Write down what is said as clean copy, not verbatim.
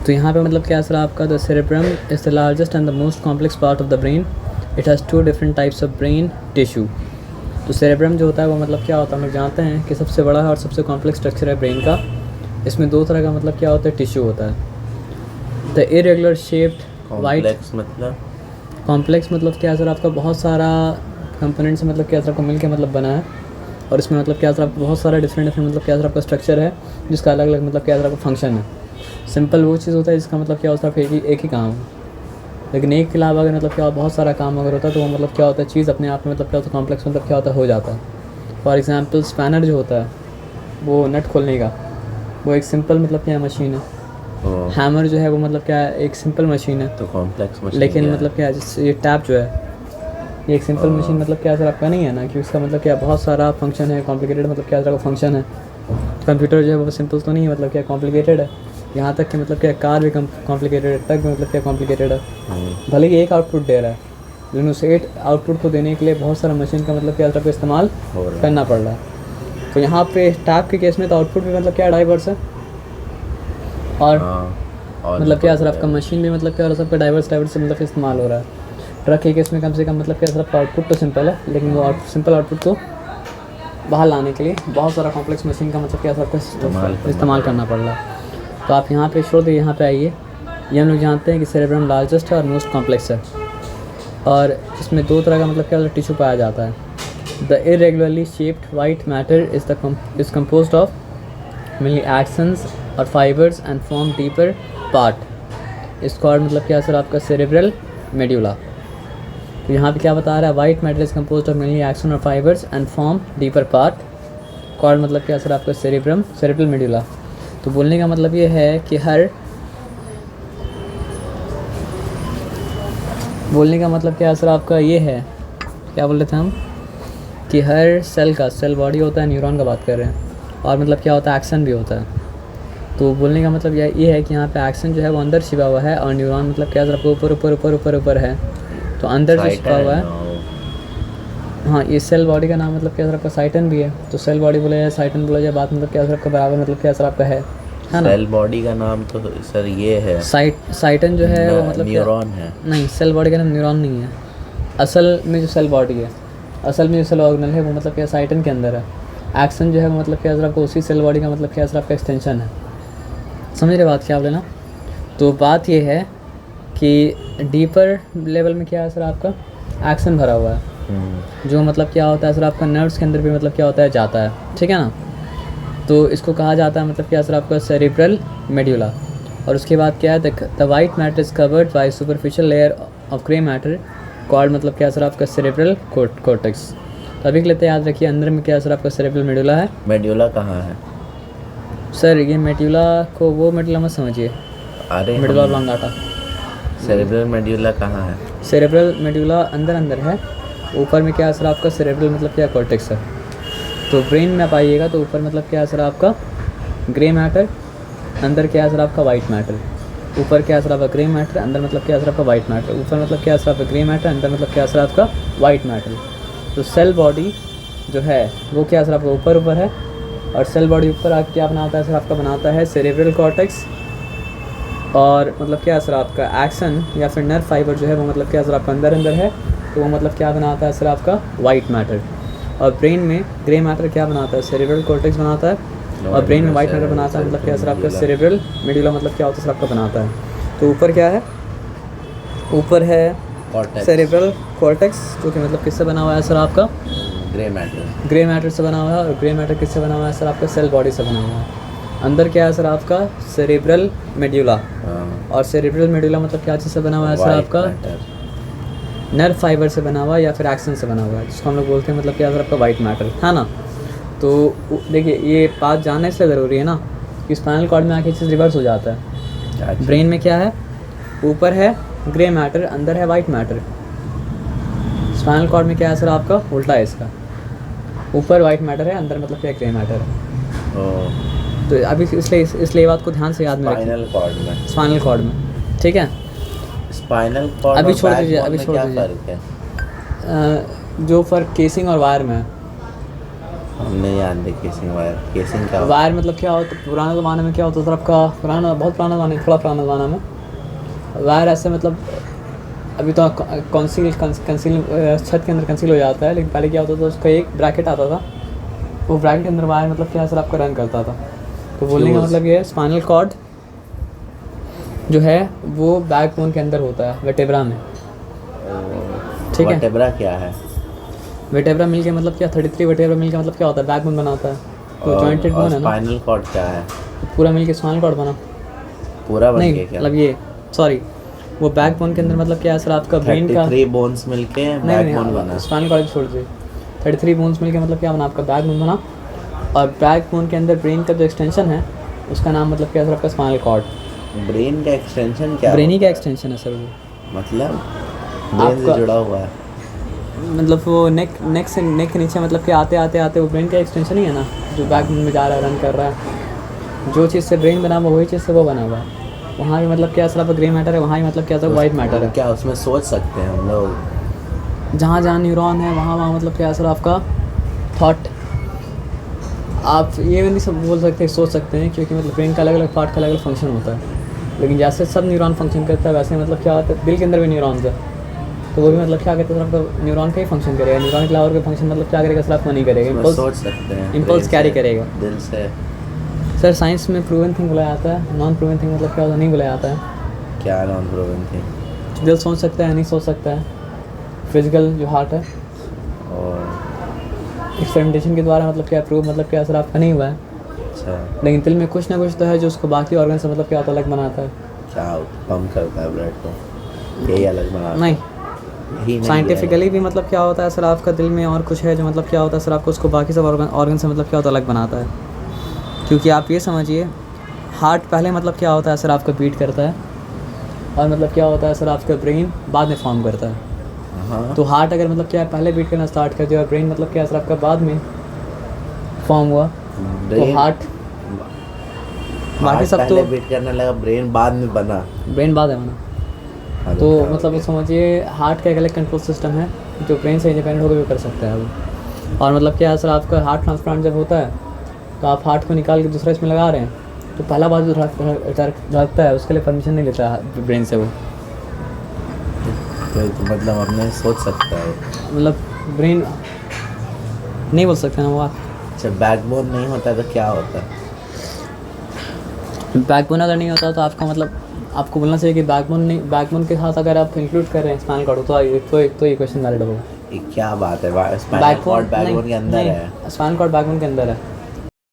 तो यहाँ पे मतलब क्या सर आपका the cerebrum is the largest and the most complex part of the brain. It has 2 different types of brain tissue. तो सेरेब्रम जो होता है वो मतलब क्या होता है, हम लोग जानते हैं कि सबसे बड़ा है और सबसे कॉम्प्लेक्स स्ट्रक्चर है ब्रेन का। इसमें 2 तरह का मतलब क्या होता है, टिश्यू होता है। The irregular shaped white complex मतलब क्या सर आपका बहुत सारा कंपोनेंट से मतलब क्या सर आपको मिल के मतलब बना है, और इसमें मतलब क्या सर आपको बहुत सारा डिफरेंट मतलब क्या सर आपका स्ट्रक्चर है जिसका अलग अलग मतलब क्या सर आपका फंक्शन है। सिंपल वो चीज़ होता है जिसका मतलब क्या होता है एक ही काम है, लेकिन एक के अलावा अगर मतलब क्या बहुत सारा काम अगर होता है तो वो मतलब क्या होता है चीज़ अपने आप में मतलब क्या होता है कॉम्प्लेक्स मतलब क्या होता है हो जाता है। फॉर एग्जांपल स्पैनर जो होता है वो नट खोलने का, वो एक सिंपल मतलब क्या मशीन है। हैमर जो है वो मतलब क्या एक सिंपल मशीन है, तो कॉम्प्लेक्स मशीन लेकिन मतलब क्या ये टैप जो है ये एक सिंपल मशीन मतलब क्या सर आपका नहीं है ना, कि उसका मतलब क्या बहुत सारा फंक्शन है, कॉम्प्लिकेटेड मतलब क्या सर फंक्शन है। कंप्यूटर जो है वो सिंपल तो नहीं है, मतलब क्या कॉम्प्लिकेटेड है। यहाँ तक कि मतलब क्या कार भी कॉम्प्लिकेटेड है, ट्रक भी मतलब क्या कॉम्प्लिकेटेड है। भले ही एक आउटपुट दे रहा है, लेकिन उस एक आउटपुट को देने के लिए बहुत सारा मशीन का मतलब क्या आपको इस्तेमाल करना पड़ रहा है। तो यहाँ पे टैप के केस में तो आउटपुट भी मतलब क्या डाइवर्स है, और मतलब क्या सर आपका मशीन भी मतलब क्या सबका डाइवर्स से मतलब इस्तेमाल हो रहा है। ट्रक के केस में कम से कम मतलब क्या सर आपका आउटपुट तो सिंपल है, लेकिन वो सिंपल आउटपुट को बाहर लाने के लिए बहुत सारा कॉम्प्लेक्स मशीन का मतलब क्या सर आपको इस्तेमाल करना पड़ रहा है। तो आप यहाँ पे छोड़ दिए, यहाँ पे आइए। ये हम लोग जानते हैं कि सेरेब्रम लार्जेस्ट है और मोस्ट कॉम्प्लेक्स है, और इसमें 2 तरह का मतलब क्या टिश्यू पाया जाता है। The irregularly shaped white matter is composed of mainly axons और fibres and form deeper part. इसको और मतलब क्या सर आपका सेरेब्रल मेड्यूला। तो यहाँ पे क्या बता रहा है, white matter is composed of mainly axon और fibres and form deeper part. Cord मतलब क्या सर आपका सेरेब्रल मेड्यूला। तो बोलने का मतलब ये है कि बोलने का मतलब क्या सर आपका ये है, क्या बोल रहे थे हम, कि हर सेल बॉडी होता है, न्यूरॉन का बात कर रहे हैं, और मतलब क्या होता है एक्सन भी होता है। तो बोलने का मतलब ये है कि यहाँ पे एक्सन जो है वो अंदर छिपा हुआ है, और न्यूरॉन मतलब क्या सर आपको ऊपर है। तो अंदर जो छिपा हुआ है, हाँ, ये सेल बॉडी का नाम मतलब क्या सर आपका साइटन भी है। तो सेल बॉडी बोला जाए, साइटन बोला जाए, बात मतलब क्या सर आपका बराबर मतलब क्या सर आपका है ना। सेल बॉडी का नाम तो सर ये है, साइटन जो है वो मतलब न्यूरॉन है। नहीं, सेल बॉडी का नाम न्यूरॉन नहीं है। असल में जो सेल बॉडी है, असल में जो सेल ऑर्गेनल है वो मतलब क्या साइटन के अंदर है। एक्सन जो है वो मतलब क्या सर आपको उसी सेल बॉडी का मतलब क्या सर आपका एक्सटेंशन है। समझ रहे बात क्या बोले ना। तो बात ये है कि डीपर लेवल में क्या है सर आपका एक्सन भरा हुआ है, जो मतलब क्या होता है सर आपका नर्व्स के अंदर भी मतलब क्या होता है जाता है, ठीक है ना। तो इसको कहा जाता है मतलब क्या सर आपका सेरेब्रल मेड्यूला। और उसके बाद क्या है, the white matter is covered by superficial layer of grey matter called मतलब क्या सर आपका सेरेब्रल कॉर्टेक्स। तो अभी के लिए याद रखिए, अंदर में क्या सर आपका सेरेब्रल मेड्यूला है। मेड्यूला कहाँ है सर? ये मेड्यूला को वो मेड्यूला मत समझिए, अरे मेडुला ऑब्लांगाटा। सेरेब्रल मेड्यूला कहाँ है? सेरेब्रल मेड्यूला अंदर है, ऊपर में क्या सर आपका सेरेब्रल मतलब क्या कॉर्टेक्स है। तो ब्रेन में आप आइएगा तो ऊपर मतलब क्या सर आपका ग्रे मैटर, अंदर क्या सर आपका वाइट मैटर। ऊपर क्या सर आपका ग्रे मैटर, अंदर मतलब क्या सर आपका वाइट मैटर। ऊपर मतलब क्या सर आपका ग्रे मैटर, अंदर मतलब क्या सर आपका वाइट मैटर। तो सेल बॉडी जो है वो क्या सर आपका ऊपर है, और सेल बॉडी ऊपर आके क्या बनाता है सर आपका बनाता है सेरेब्रल कॉर्टेक्स, और मतलब क्या सर आपका एक्सन या फिर नर्व फाइबर जो है वो मतलब क्या सर आपका अंदर है, तो वो मतलब क्या बनाता है सर आपका वाइट मैटर। और ब्रेन में ग्रे मैटर क्या बनाता है, सेरेब्रल कॉर्टेक्स बनाता है, और ब्रेन में वाइट मैटर बनाता है मतलब क्या सर आपका सेरेब्रल मेड्यूला मतलब क्या होता है सर आपका बनाता है। तो ऊपर क्या है, ऊपर है सेरेब्रल कॉर्टेक्स, जो कि मतलब किससे बना हुआ है सर आपका ग्रे मैटर से बना हुआ है। और ग्रे मैटर किससे बना हुआ है सर आपका सेल बॉडी से बना हुआ है। अंदर क्या है सर आपका सेरेब्रल मेड्यूला, और सेरेब्रल मेड्यूला मतलब क्या चीज़ से बना हुआ है सर आपका नर्व फाइबर से बना हुआ है या फिर एक्सन से बना हुआ है, जिसको हम लोग बोलते हैं मतलब क्या सर आपका वाइट मैटर, है ना। तो देखिए ये बात जानना इसलिए ज़रूरी है ना कि स्पाइनल कॉर्ड में आके चीज़ रिवर्स हो जाता है। ब्रेन में क्या है, ऊपर है ग्रे मैटर, अंदर है वाइट मैटर। स्पाइनल कॉर्ड में क्या है सर आपका उल्टा है इसका, ऊपर वाइट मैटर है, अंदर मतलब क्या ग्रे मैटर है। तो अभी इसलिए बात को ध्यान से याद में रखिए, स्पाइनल कॉर्ड में, ठीक है। स्पाइनल कॉर्ड अभी छोड़ दीजिए, जो फ़र्क केसिंग और वायर में है, हमने याद नहीं केसिंग वायर। केसिंग क्या होता वायर मतलब क्या होता, पुराने ज़माने में क्या होता था आपका, पुराना बहुत पुराना ज़माना, थोड़ा पुराना ज़माना में वायर ऐसे मतलब अभी तो कंसील छत के अंदर कंसील हो जाता है, लेकिन पहले क्या होता था उसका एक ब्रैकेट आता था, वो ब्रैकेट के अंदर वायर मतलब क्या सर आपका रन करता था। तो बोलने का Fuse। मतलब ये है स्पाइनल कॉर्ड जो है वो बैकबोन के अंदर होता है वर्टेब्रा में, ठीक है। वर्टेब्रा क्या है? वर्टेब्रा मिल के मतलब क्या 33 वर्टेब्रा मिल के मतलब क्या होता है, बैकबोन बनाता है। तो जॉइंटेड बोन है ना, स्पाइनल कॉर्ड क्या है? पूरा मिल के स्पाइनल कॉर्ड बना, पूरा बन नहीं गया क्या? मतलब ये सॉरी वो बैकबोन के अंदर मतलब क्या है सर आपका ब्रेन का 33 बोन्स मिलके बैकबोन बना। स्पाइनल कॉर्ड छोड़ दीजिए, 33 बोन्स मिल के मतलब क्या बना आपका बैकबोन बना, और बैकबोन के अंदर ब्रेन का जो एक्सटेंशन है उसका नाम मतलब क्या है सर आपका स्पाइनल कॉर्ड। ब्रेन का एक्सटेंशन क्या ब्रेन ही का होता है? एक्सटेंशन है सर वो, मतलब ब्रेन से आपका- जुड़ा हुआ है। मतलब वो नेक के नीचे मतलब कि आते आते आते वो ब्रेन का एक्सटेंशन ही है ना, जो बैकबोन में जा रहा है, रन कर रहा है। जो चीज़ से ब्रेन बना हुआ वही चीज़ से वो बना हुआ है। वहाँ भी मतलब क्या सर आपका ग्रे मैटर है, वहाँ भी मतलब क्या सर वाइट मैटर है। क्या उसमें सोच सकते हैं हम लोग? जहाँ जहाँ न्यूरॉन है वहाँ वहाँ मतलब क्या सर आपका थॉट, आप ये भी नहीं सब बोल सकते सोच सकते हैं, क्योंकि मतलब ब्रेन का अलग अलग पार्ट का अलग अलग फंक्शन होता है। लेकिन जैसे सब न्यूरॉन फंक्शन करता है वैसे मतलब क्या होता है दिल के अंदर भी न्यूरॉन्स है, तो वो भी मतलब क्या कहते हैं सर आपका न्यूरॉन का ही फंक्शन करेगा। न्यूरॉन के अलावा और फंक्शन मतलब क्या करेगा सर आपको नहीं करेगा, उसमें इम्पल्स सोच सकते हैं। इम्पल्स brain कैरी से, करेगा। दिल से। सर साइंस में प्रूवन थिंग बुलाया जाता है, नॉन प्रूवन थिंग मतलब क्या होता है, नहीं बुलाया जाता है। क्या नॉन प्रूवन थी? दिल सोच सकता है, नहीं सोच सकता है। फिजिकल जो हार्ट है और एक्सपेरिमेंटेशन के द्वारा मतलब क्या प्रूव मतलब क्या सर आपका नहीं हुआ है, अच्छा लेकिन दिल में कुछ ना कुछ तो है जो उसको बाकी ऑर्गन से मतलब क्या होता है अलग बनाता है। क्या पंप करता है ब्लड को, यही अलग बना नहीं, यही नहीं साइंटिफिकली भी मतलब क्या होता है सर आपका दिल में और कुछ है जो मतलब क्या होता है सर आपको उसको बाकी सब ऑर्गन से मतलब क्या होता है अलग बनाता है। क्योंकि आप ये समझिए हार्ट पहले मतलब क्या होता है सर आपका बीट करता है, और मतलब क्या होता है सर आपका ब्रेन बाद में फॉर्म करता है। हाँ तो हार्ट अगर मतलब क्या है पहले बीट करना स्टार्ट कर दिया और ब्रेन मतलब क्या है सर आपका बाद में फॉर्म हुआ, तो brain- हार्ट बाकी हार्ट सब पहले तो बीट करने लगा, ब्रेन बाद में बना। ब्रेन बाद है बना। हाँ, तो क्या हो मतलब गया? समझिए हार्ट का एक अलग कंट्रोल सिस्टम है जो ब्रेन से इंडिपेंडेंट होकर भी कर सकता है वो। और मतलब क्या है सर आपका हार्ट ट्रांसप्लांट जब होता है तो आप हार्ट को निकाल के दूसरा इसमें लगा रहे हैं, तो पहला बार जो धड़कता है उसके लिए परमिशन नहीं लेता है ब्रेन से वो, तो मतलब अपने सोच सकता है। मतलब ब्रेन नहीं बोल सकते ना वो आप। अच्छा बैकबोन नहीं होता तो क्या होता है? बैकबोन अगर नहीं होता तो आपका मतलब आपको बोलना चाहिए कि बैकबोन नहीं, बैकबोन के साथ अगर आप इंक्लूड कर रहे हैं स्पाइनल कॉर्ड तो ये क्वेश्चन वैलिड होगा। ये क्या बात है? स्पाइनल कॉर्ड बैकबोन के अंदर है। स्पाइनल कॉर्ड बैकबोन के अंदर है,